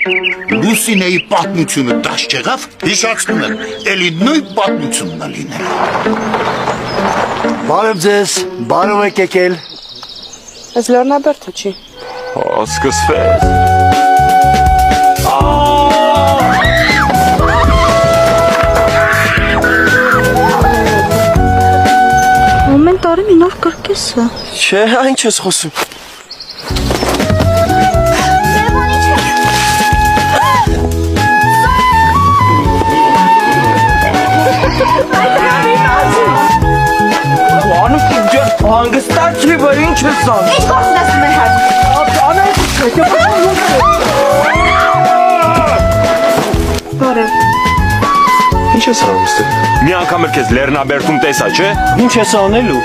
Լուսինեի պատմությունը դաշ չեղավ, հիշացնում եմ, էլի նույն պատմությունն է լինել։ Բարև ձեզ, բարև եք եկել։ Այս Լեռնաբերդը չի։ Սկսվեց։ Ամեն տարի մի նոր կրկես է։ Չէ, այն չես խոսում։ Հանգստացի, բա ինչ ես անում։ Ինչ գործն ես մեր հետ։ Բարև։ Ինչ ես անում ստե։ Մի անգամ էլ քեզ Լեռնաբերդում տեսա, չէ։ Ինչ ես անելու։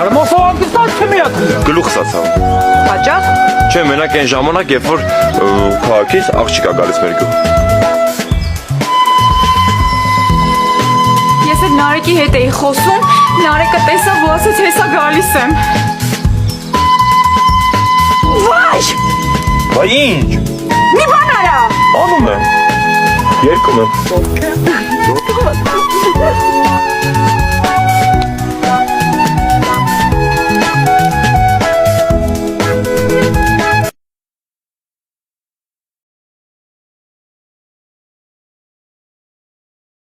Արմասո հանգստած չեմ եկել։ Գլուխ ստացավ։ Հաճախ։ Չէ, մենակ այն ժամանակ, երբ որ քաղաքից աղջիկ է գալիս մեր գյուղ։ Ես էլ Նարեկի հետ էի խոսում, Նարեկը տեսավ ու ասաց հեսա գալիս եմ։ Վայ! Բա ինչ։ Մի բան արա։ Անում եմ։ Երկում եմ։